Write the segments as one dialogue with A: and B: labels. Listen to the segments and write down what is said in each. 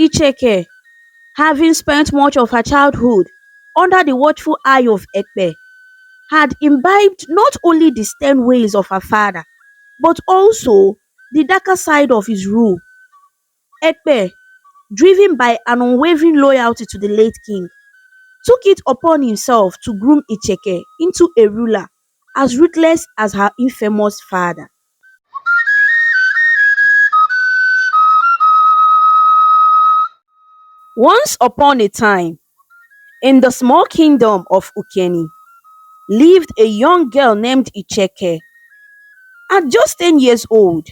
A: Icheke, having spent much of her childhood under the watchful eye of Ekpe, had imbibed not only the stern ways of her father, but also the darker side of his rule. Ekpe, driven by an unwavering loyalty to the late king, took it upon himself to groom Icheke into a ruler as ruthless as her infamous father. Once upon a time, in the small kingdom of Ukeni, lived a young girl named Icheke. At just 10 years old,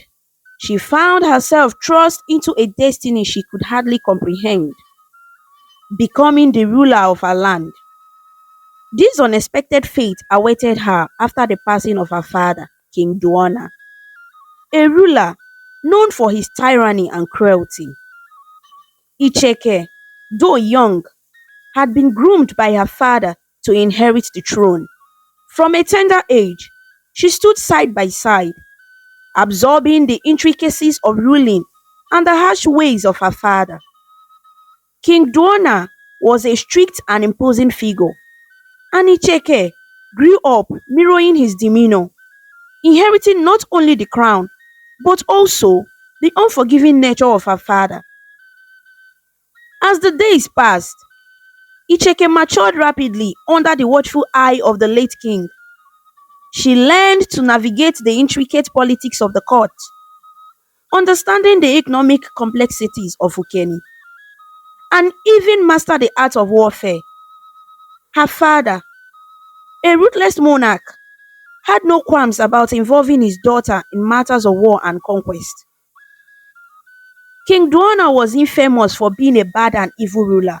A: she found herself thrust into a destiny she could hardly comprehend, becoming the ruler of her land. This unexpected fate awaited her after the passing of her father, King Duana, a ruler known for his tyranny and cruelty. Icheke, though young, had been groomed by her father to inherit the throne. From a tender age, she stood side by side, absorbing the intricacies of ruling and the harsh ways of her father. King Duana was a strict and imposing figure, and Icheke grew up mirroring his demeanor, inheriting not only the crown but also the unforgiving nature of her father. As the days passed, Icheke matured rapidly under the watchful eye of the late king. She learned to navigate the intricate politics of the court, understanding the economic complexities of Ukeni, and even master the art of warfare. Her father, a ruthless monarch, had no qualms about involving his daughter in matters of war and conquest. King Duana was infamous for being a bad and evil ruler,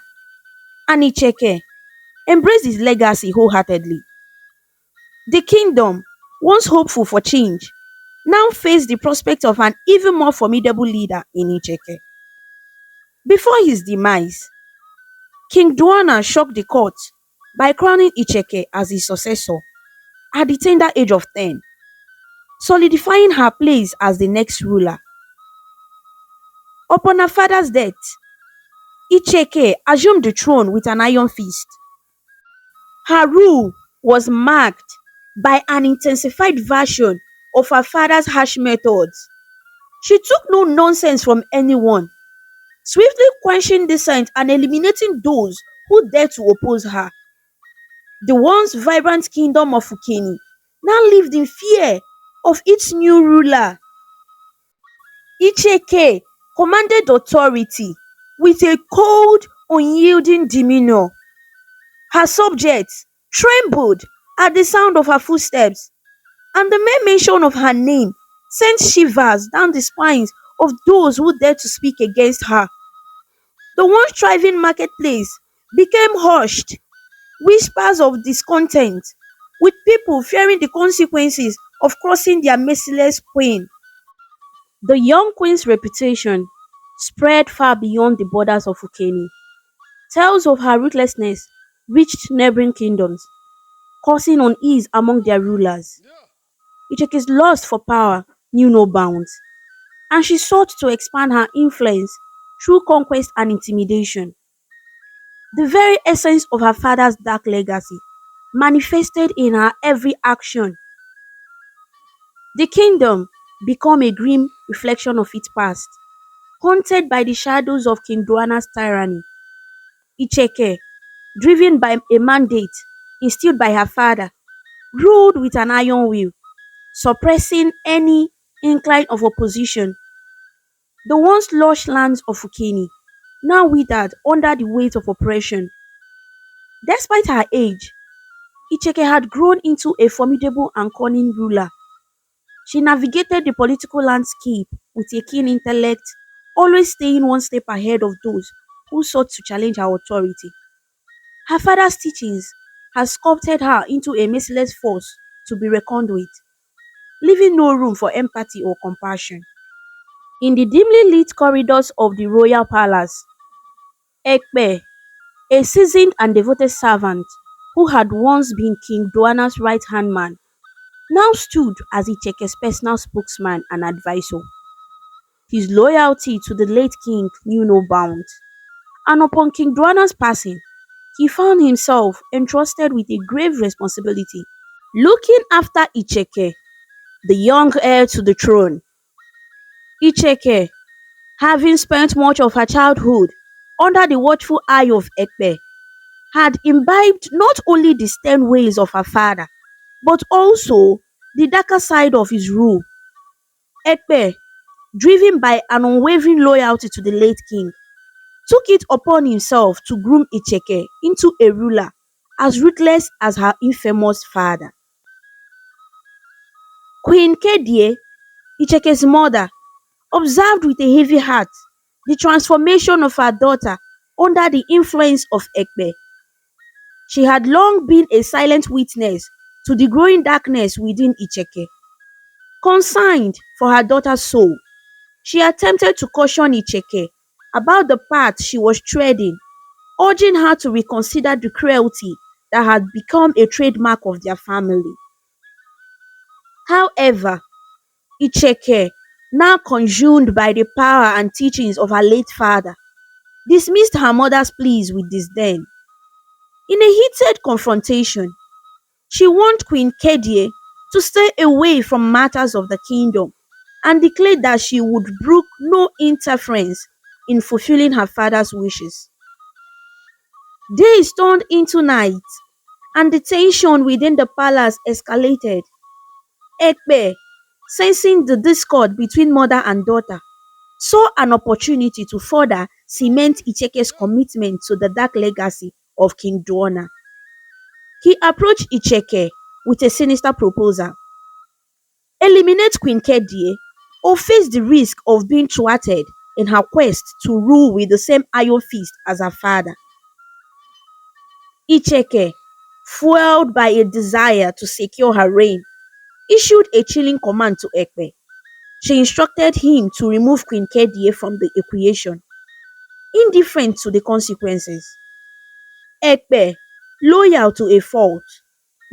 A: and Icheke embraced his legacy wholeheartedly. The kingdom, once hopeful for change, now faced the prospect of an even more formidable leader in Icheke. Before his demise, King Duana shocked the court by crowning Icheke as his successor at the tender age of 10, solidifying her place as the next ruler. Upon her father's death, Icheke assumed the throne with an iron fist. Her rule was marked by an intensified version of her father's harsh methods. She took no nonsense from anyone, swiftly quenching dissent and eliminating those who dared to oppose her. The once vibrant kingdom of Ukeni now lived in fear of its new ruler. Icheke commanded authority with a cold, unyielding demeanor. Her subjects trembled at the sound of her footsteps, and the mere mention of her name sent shivers down the spines of those who dared to speak against her. The once thriving marketplace became hushed, whispers of discontent, with people fearing the consequences of crossing their merciless queen. The young queen's reputation spread far beyond the borders of Ukeni. Tales of her ruthlessness reached neighboring kingdoms, causing unease among their rulers. Icheke's lust for power knew no bounds, and she sought to expand her influence through conquest and intimidation. The very essence of her father's dark legacy manifested in her every action. The kingdom became a grim reflection of its past, haunted by the shadows of King Duana's tyranny. Icheke, driven by a mandate instilled by her father, ruled with an iron will, suppressing any incline of opposition. The once lush lands of Ukeni now withered under the weight of oppression. Despite her age, Icheke had grown into a formidable and cunning ruler. She navigated the political landscape with a keen intellect, always staying one step ahead of those who sought to challenge her authority. Her father's teachings had sculpted her into a merciless force to be reckoned with, leaving no room for empathy or compassion. In the dimly lit corridors of the royal palace, Ekpe, a seasoned and devoted servant who had once been King Duana's right-hand man, now stood as Icheke's personal spokesman and advisor. His loyalty to the late king knew no bounds, and upon King Duana's passing, he found himself entrusted with a grave responsibility, looking after Icheke, the young heir to the throne. Icheke, having spent much of her childhood under the watchful eye of Ekpe, had imbibed not only the stern ways of her father, but also the darker side of his rule. Ekpe, driven by an unwavering loyalty to the late king, took it upon himself to groom Icheke into a ruler as ruthless as her infamous father. Queen Kedie, Icheke's mother, observed with a heavy heart the transformation of her daughter under the influence of Ekpe. She had long been a silent witness to the growing darkness within Icheke. Concerned for her daughter's soul, she attempted to caution Icheke about the path she was treading, urging her to reconsider the cruelty that had become a trademark of their family. However, Icheke, now consumed by the power and teachings of her late father, dismissed her mother's pleas with disdain. In a heated confrontation, she warned Queen Kedie to stay away from matters of the kingdom and declared that she would brook no interference in fulfilling her father's wishes. Days turned into nights, and the tension within the palace escalated. Ekpe, sensing the discord between mother and daughter, saw an opportunity to further cement Icheke's commitment to the dark legacy of King Duana. He approached Icheke with a sinister proposal: eliminate Queen Kedie or face the risk of being thwarted in her quest to rule with the same iron fist as her father. Icheke, fueled by a desire to secure her reign, issued a chilling command to Ekpe. She instructed him to remove Queen Kedie from the equation, indifferent to the consequences. Ekpe, loyal to a fault,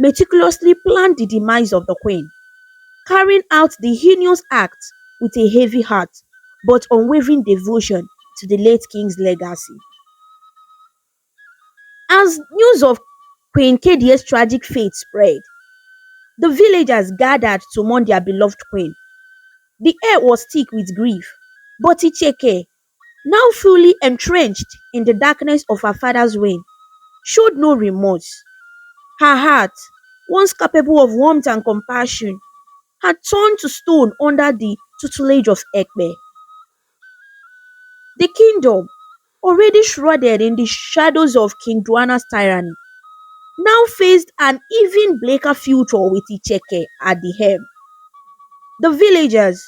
A: meticulously planned the demise of the queen, carrying out the heinous act with a heavy heart but unwavering devotion to the late king's legacy. As news of Queen Kedie's tragic fate spread, the villagers gathered to mourn their beloved queen. The air was thick with grief, but Icheke, now fully entrenched in the darkness of her father's reign, showed no remorse. Her heart, once capable of warmth and compassion, had turned to stone under the tutelage of Ekpe. The kingdom, already shrouded in the shadows of King Duana's tyranny, now faced an even bleaker future with Icheke at the helm. The villagers,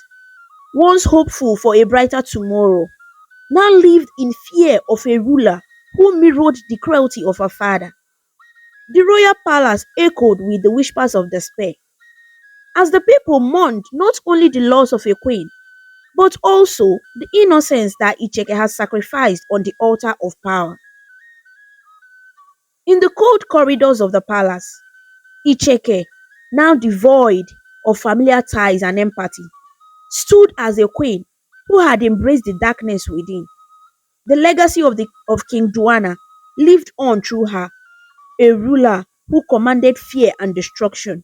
A: once hopeful for a brighter tomorrow, now lived in fear of a ruler who mirrored the cruelty of her father. The royal palace echoed with the whispers of despair as the people mourned not only the loss of a queen, but also the innocence that Icheke had sacrificed on the altar of power. In the cold corridors of the palace, Icheke, now devoid of familiar ties and empathy, stood as a queen who had embraced the darkness within. The legacy of King Duana lived on through her, a ruler who commanded fear and destruction,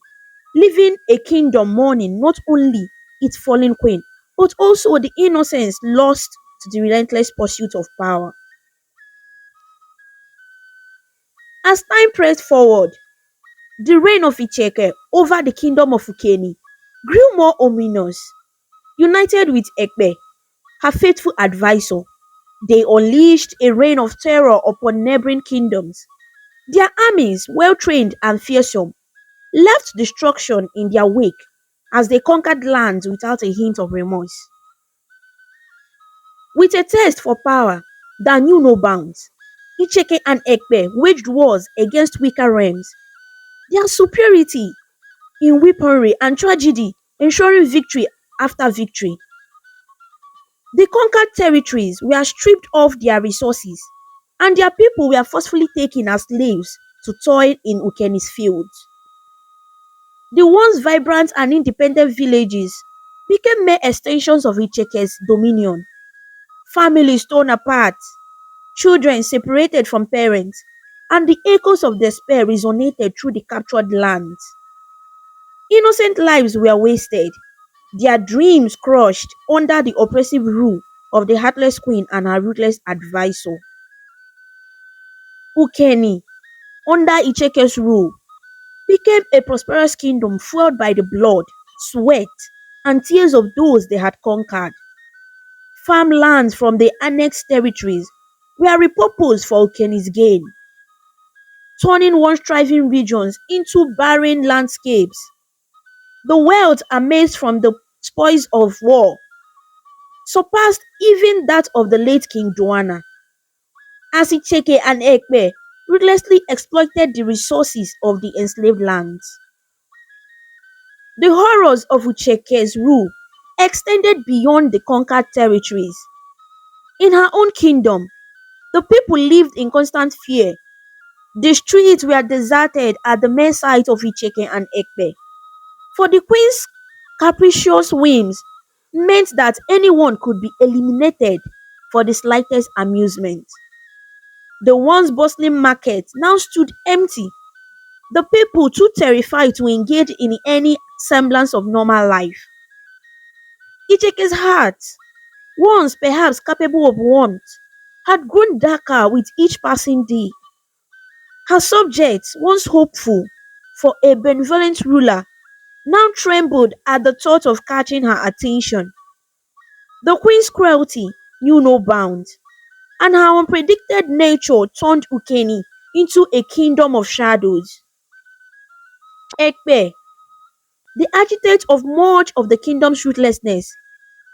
A: leaving a kingdom mourning not only its fallen queen, but also the innocence lost to the relentless pursuit of power. As time pressed forward, the reign of Icheke over the kingdom of Ukeni grew more ominous. United with Ekpe, her faithful advisor, they unleashed a reign of terror upon neighboring kingdoms. Their armies, well trained and fearsome, left destruction in their wake as they conquered lands without a hint of remorse. With a thirst for power that knew no bounds, Icheke and Ekpe waged wars against weaker realms, their superiority in weaponry and tragedy ensuring victory after victory. The conquered territories were stripped of their resources, and their people were forcefully taken as slaves to toil in Ukeni's fields. The once vibrant and independent villages became mere extensions of Icheke's dominion. Families torn apart, children separated from parents, and the echoes of despair resonated through the captured lands. Innocent lives were wasted, their dreams crushed under the oppressive rule of the heartless queen and her ruthless advisor. Ukeni, under Icheke's rule, became a prosperous kingdom fueled by the blood, sweat, and tears of those they had conquered. Farmlands from the annexed territories were repurposed for Ukeni's gain, turning once thriving regions into barren landscapes. The wealth amassed from the spoils of war surpassed even that of the late King Joanna, as Icheke and Ekpe ruthlessly exploited the resources of the enslaved lands. The horrors of Icheke's rule extended beyond the conquered territories. In her own kingdom, the people lived in constant fear. The streets were deserted at the mere sight of Icheke and Ekpe, for the queen's capricious whims meant that anyone could be eliminated for the slightest amusement. The once bustling market now stood empty, the people too terrified to engage in any semblance of normal life. Icheke's heart, once perhaps capable of warmth, had grown darker with each passing day. Her subjects, once hopeful for a benevolent ruler, now trembled at the thought of catching her attention. The queen's cruelty knew no bounds, and her unpredicted nature turned Ukeni into a kingdom of shadows. Ekpe, the architect of much of the kingdom's ruthlessness,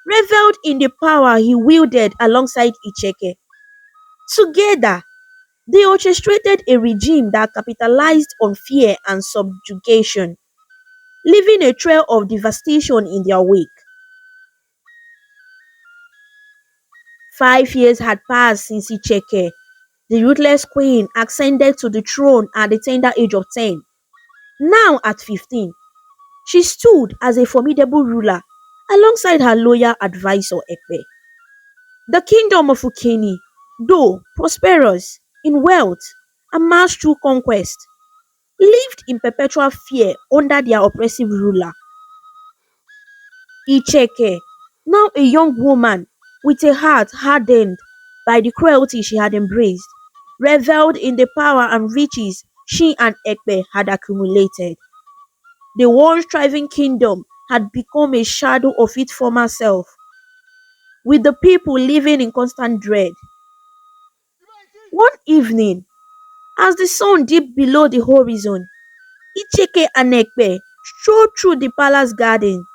A: reveled in the power he wielded alongside Icheke. Together, they orchestrated a regime that capitalized on fear and subjugation, leaving a trail of devastation in their wake. 5 years had passed since Icheke, the ruthless queen, ascended to the throne at the tender age of 10. Now at 15, she stood as a formidable ruler alongside her loyal advisor Ekpe. The kingdom of Ukeni, though prosperous in wealth amassed through conquest, lived in perpetual fear under their oppressive ruler. Icheke, now a young woman with a heart hardened by the cruelty she had embraced, reveled in the power and riches she and Ekpe had accumulated. The once thriving kingdom had become a shadow of its former self, with the people living in constant dread. One evening, as the sun dipped below the horizon, Icheke and Ekpe strolled through the palace garden.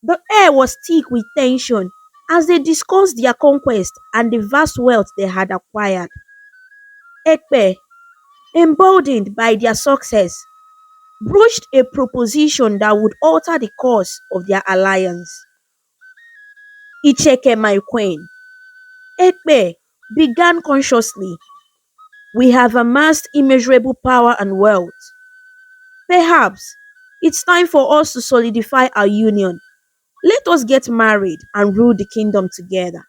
A: The air was thick with tension as they discussed their conquest and the vast wealth they had acquired. Ekpe, emboldened by their success, broached a proposition that would alter the course of their alliance. Icheke, my queen, Ekpe began consciously. We have amassed immeasurable power and wealth. Perhaps it's time for us to solidify our union. Let us get married and rule the kingdom together.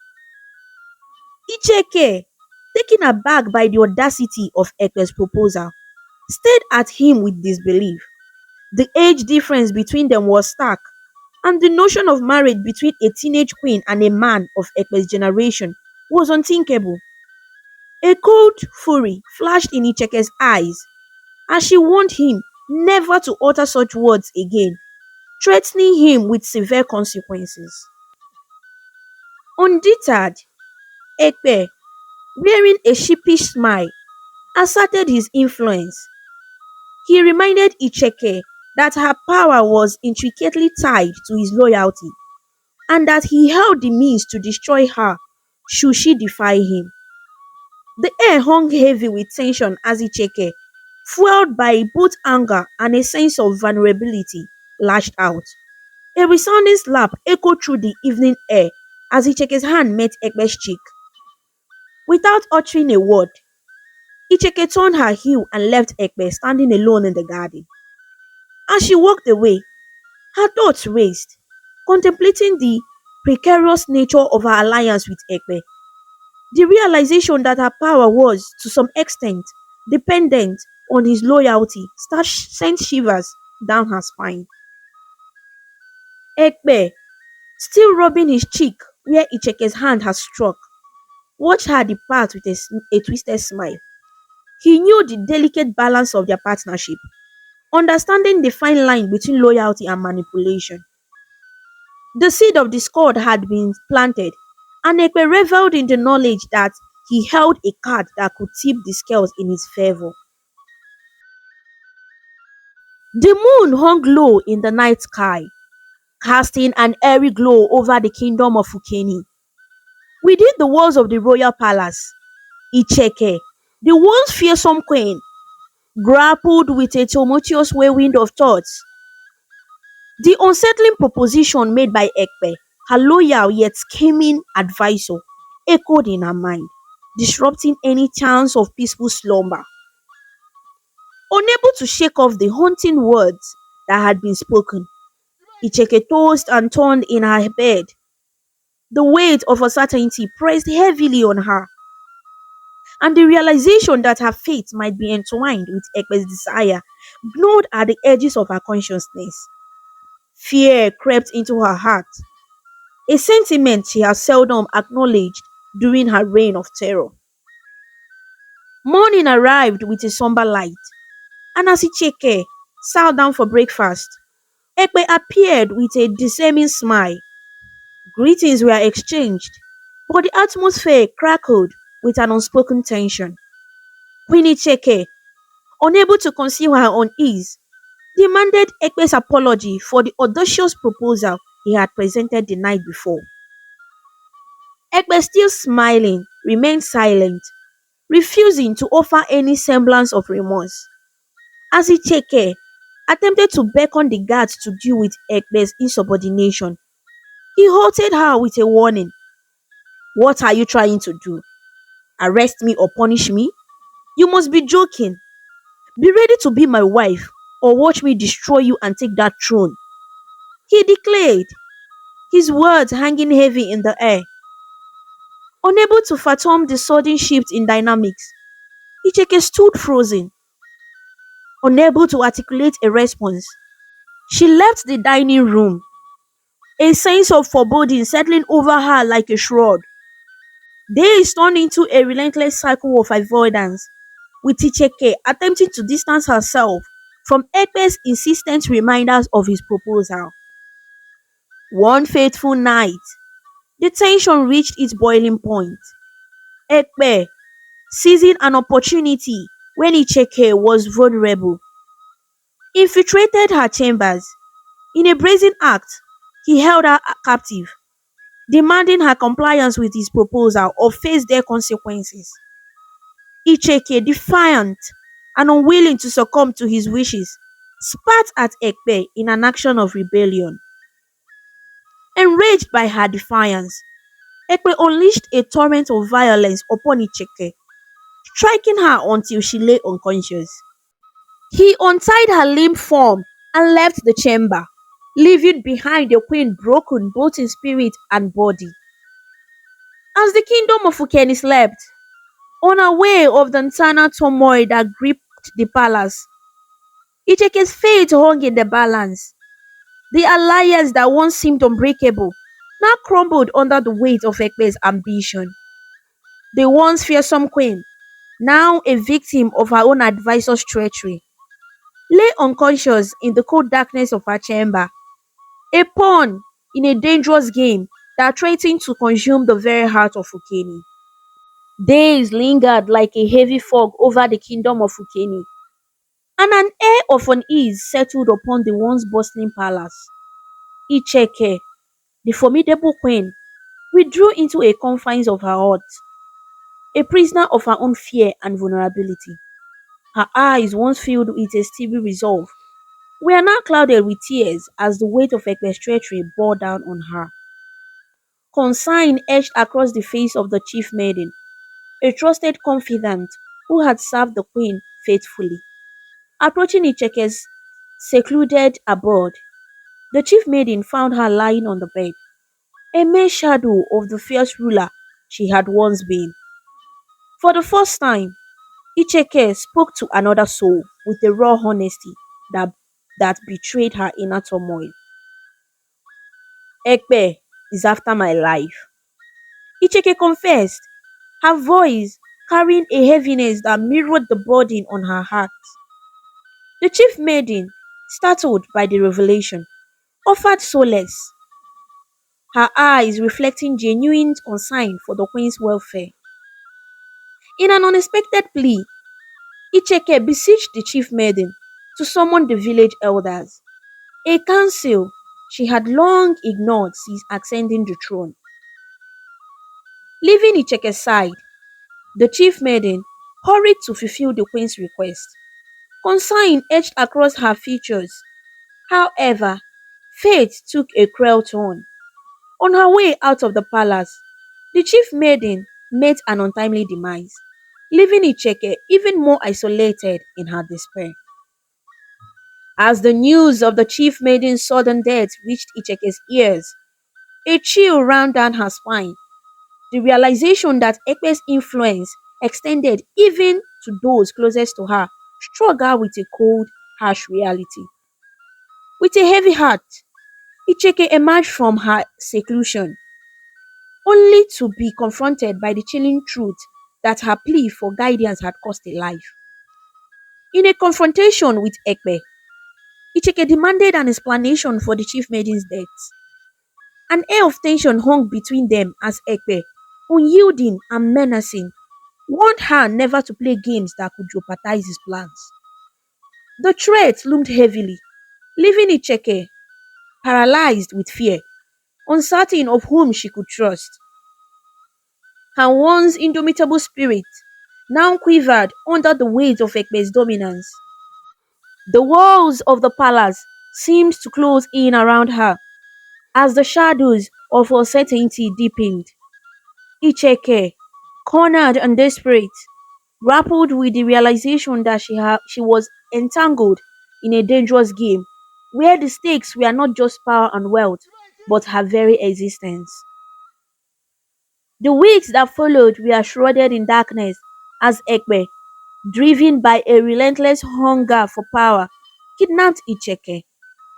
A: Icheke, taken aback by the audacity of Ekpe's proposal, stared at him with disbelief. The age difference between them was stark, and the notion of marriage between a teenage queen and a man of Ekpe's generation was unthinkable. A cold fury flashed in Icheke's eyes as she warned him never to utter such words again, threatening him with severe consequences. Undeterred, Ekpe, wearing a sheepish smile, asserted his influence. He reminded Icheke that her power was intricately tied to his loyalty and that he held the means to destroy her should she defy him. The air hung heavy with tension as Icheke, fueled by both anger and a sense of vulnerability, lashed out. A resounding slap echoed through the evening air as Icheke's hand met Ekpe's cheek. Without uttering a word, Icheke turned her heel and left Ekpe standing alone in the garden. As she walked away, her thoughts raced, contemplating the precarious nature of her alliance with Ekpe. The realization that her power was, to some extent, dependent on his loyalty sent shivers down her spine. Ekpe, still rubbing his cheek where Icheke's hand had struck, watched her depart with a twisted smile. He knew the delicate balance of their partnership, understanding the fine line between loyalty and manipulation. The seed of discord had been planted, and Ekpe reveled in the knowledge that he held a card that could tip the scales in his favor. The moon hung low in the night sky, casting an airy glow over the kingdom of Ukeni. Within the walls of the royal palace, Icheke, the once fearsome queen, grappled with a tumultuous whirlwind of thoughts. The unsettling proposition made by Ekpe, her loyal yet scheming advisor, echoed in her mind, disrupting any chance of peaceful slumber. Unable to shake off the haunting words that had been spoken, Icheke tossed and turned in her bed. The weight of uncertainty pressed heavily on her, and the realization that her fate might be entwined with Ekpe's desire gnawed at the edges of her consciousness. Fear crept into her heart, a sentiment she had seldom acknowledged during her reign of terror. Morning arrived with a somber light, and as Icheke sat down for breakfast, Ekpe appeared with a disarming smile. Greetings were exchanged, but the atmosphere crackled with an unspoken tension. Queen Icheke, unable to conceal her unease, demanded Ekpe's apology for the audacious proposal he had presented the night before. Ekpe, still smiling, remained silent, refusing to offer any semblance of remorse. As Icheke attempted to beckon the guards to deal with Ekpe's insubordination, he halted her with a warning. What are you trying to do? Arrest me or punish me? You must be joking. Be ready to be my wife or watch me destroy you and take that throne, he declared, his words hanging heavy in the air. Unable to fathom the sudden shift in dynamics, Icheke stood frozen, unable to articulate a response. She left the dining room, a sense of foreboding settling over her like a shroud. Days turned into a relentless cycle of avoidance, with Icheke attempting to distance herself from Ekpe's insistent reminders of his proposal. One fateful night, the tension reached its boiling point. Ekpe, seizing an opportunity when Icheke was vulnerable, infiltrated her chambers. In a brazen act, he held her captive, demanding her compliance with his proposal or face their consequences. Icheke, defiant and unwilling to succumb to his wishes, spat at Ekpe in an action of rebellion. Enraged by her defiance, Ekpe unleashed a torrent of violence upon Icheke, striking her until she lay unconscious. He untied her limp form and left the chamber, leaving behind the queen broken both in spirit and body. As the kingdom of Ukeni slept, unaware of the internal turmoil that gripped the palace, Icheke's fate hung in the balance. The alliance that once seemed unbreakable now crumbled under the weight of Ekpe's ambition. The once fearsome queen, now a victim of her own advisor's treachery, lay unconscious in the cold darkness of her chamber, a pawn in a dangerous game that threatened to consume the very heart of Ukeni. Days lingered like a heavy fog over the kingdom of Ukeni, and an air of unease settled upon the once bustling palace. Icheke, the formidable queen, withdrew into a confines of her heart, a prisoner of her own fear and vulnerability. Her eyes, once filled with a steely resolve, were now clouded with tears as the weight of Ekpe's treachery bore down on her. Concern etched across the face of the chief maiden, a trusted confidant who had served the queen faithfully. Approaching Icheke's secluded abode, The chief maiden found her lying on the bed, a mere shadow of the fierce ruler she had once been. For the first time, Icheke spoke to another soul with a raw honesty that, that betrayed her inner turmoil. Ekpe is after my life, Icheke confessed, her voice carrying a heaviness that mirrored the burden on her heart. The chief maiden, startled by the revelation, offered solace, her eyes reflecting genuine concern for the queen's welfare. In an unexpected plea, Icheke beseeched the chief maiden to summon the village elders, a council she had long ignored since ascending the throne. Leaving Icheke's side, the chief maiden hurried to fulfill the queen's request. Concern etched across her features. However, fate took a cruel turn. On her way out of the palace, the chief maiden met an untimely demise, leaving Icheke even more isolated in her despair. As the news of the chief maiden's sudden death reached Icheke's ears, a chill ran down her spine. The realization that Ekpe's influence extended even to those closest to her struck her with a cold, harsh reality. With a heavy heart, Icheke emerged from her seclusion, only to be confronted by the chilling truth that her plea for guidance had cost a life. In a confrontation with Ekpe, Icheke demanded an explanation for the chief maiden's death. An air of tension hung between them as Ekpe, unyielding and menacing, warned her never to play games that could jeopardize his plans. The threat loomed heavily, leaving Icheke paralyzed with fear, uncertain of whom she could trust. Her once indomitable spirit now quivered under the weight of Ekpe's dominance. The walls of the palace seemed to close in around her as the shadows of uncertainty deepened. Icheke, cornered and desperate, grappled with the realization that she was entangled in a dangerous game where the stakes were not just power and wealth, but her very existence. The weeks that followed were shrouded in darkness as Ekpe, driven by a relentless hunger for power, kidnapped Icheke.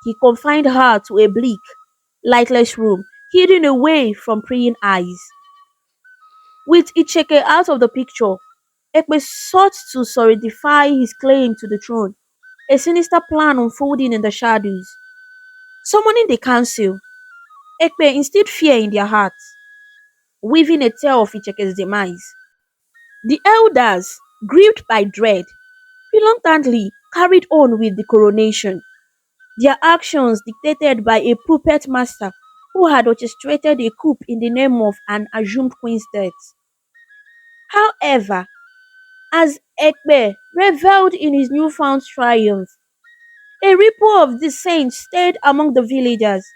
A: He confined her to a bleak, lightless room, hidden away from prying eyes. With Icheke out of the picture, Ekpe sought to solidify his claim to the throne, a sinister plan unfolding in the shadows. Summoning the council, Ekpe instilled fear in their hearts, weaving a tale of Icheke's demise. The elders, gripped by dread, reluctantly carried on with the coronation, their actions dictated by a puppet master who had orchestrated a coup in the name of an assumed queen's death. However, as Ekpe reveled in his newfound triumph, a ripple of dissent stirred among the villagers,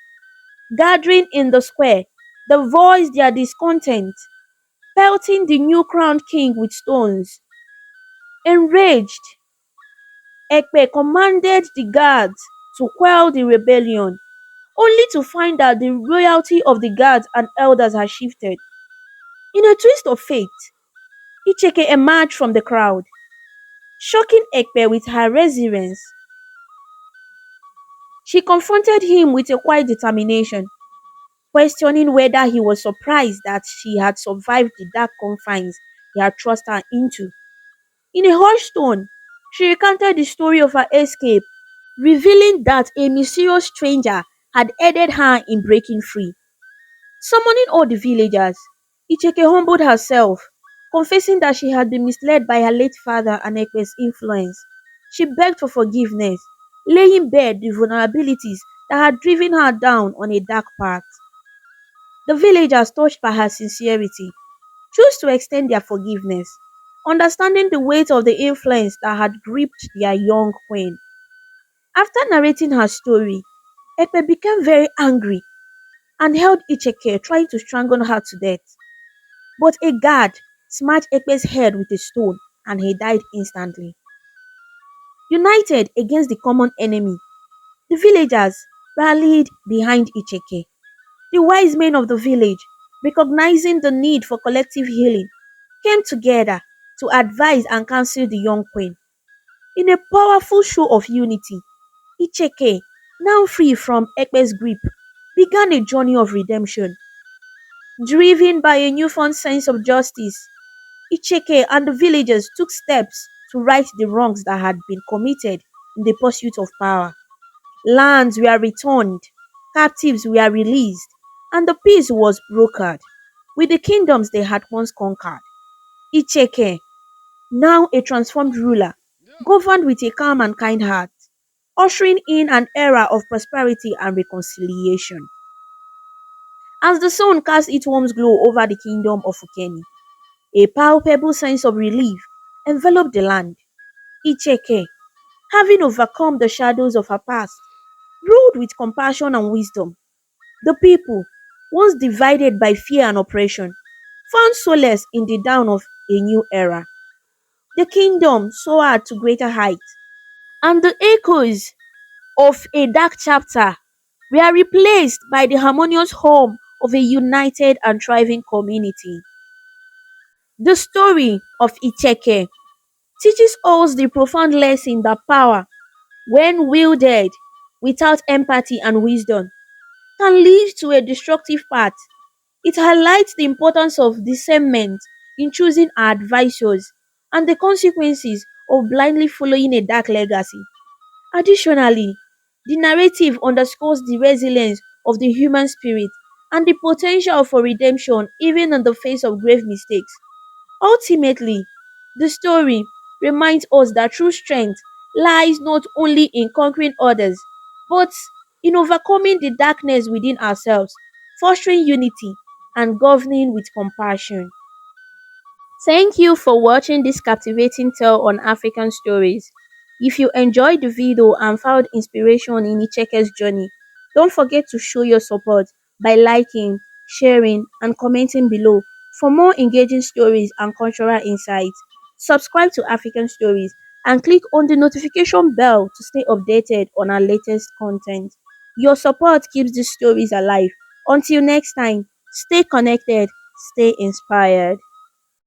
A: gathering in the square, they voiced their discontent, pelting the new crowned king with stones. Enraged, Ekpe commanded the guards to quell the rebellion, only to find that the loyalty of the guards and elders had shifted. In a twist of fate, Icheke emerged from the crowd, shocking Ekpe with her resilience. She confronted him with a quiet determination, questioning whether he was surprised that she had survived the dark confines he had thrust her into. In a hushed tone, she recounted the story of her escape, revealing that a mysterious stranger had aided her in breaking free. Summoning all the villagers, Icheke humbled herself, confessing that she had been misled by her late father and Ekpe's influence. She begged for forgiveness, laying bare the vulnerabilities that had driven her down on a dark path. The villagers, touched by her sincerity, chose to extend their forgiveness, understanding the weight of the influence that had gripped their young queen. After narrating her story, Ekpe became very angry and held Icheke, trying to strangle her to death. But a guard smashed Ekpe's head with a stone and he died instantly. United against the common enemy, the villagers rallied behind Icheke. The wise men of the village, recognizing the need for collective healing, came together to advise and counsel the young queen. In a powerful show of unity, Icheke, now free from Ekpe's grip, began a journey of redemption. Driven by a newfound sense of justice, Icheke and the villagers took steps to right the wrongs that had been committed in the pursuit of power. Lands were returned, captives were released, and the peace was brokered with the kingdoms they had once conquered. Icheke, now a transformed ruler, governed with a calm and kind heart, ushering in an era of prosperity and reconciliation. As the sun cast its warm glow over the kingdom of Ukeni, a palpable sense of relief enveloped the land. Icheke, having overcome the shadows of her past, ruled with compassion and wisdom. The people, once divided by fear and oppression, found solace in the dawn of a new era. The kingdom soared to greater heights, and the echoes of a dark chapter were replaced by the harmonious home of a united and thriving community. The story of Icheke teaches us the profound lesson that power, when wielded without empathy and wisdom, can lead to a destructive path. It highlights the importance of discernment in choosing our advisors and the consequences of blindly following a dark legacy. Additionally, the narrative underscores the resilience of the human spirit and the potential for redemption even in the face of grave mistakes. Ultimately, the story reminds us that true strength lies not only in conquering others, but in overcoming the darkness within ourselves, fostering unity, and governing with compassion. Thank you for watching this captivating tale on African stories. If you enjoyed the video and found inspiration in Icheke's journey, don't forget to show your support by liking, sharing, and commenting below. For more engaging stories and cultural insights, subscribe to African Stories and click on the notification bell to stay updated on our latest content. Your support keeps these stories alive. Until next time, stay connected, stay inspired.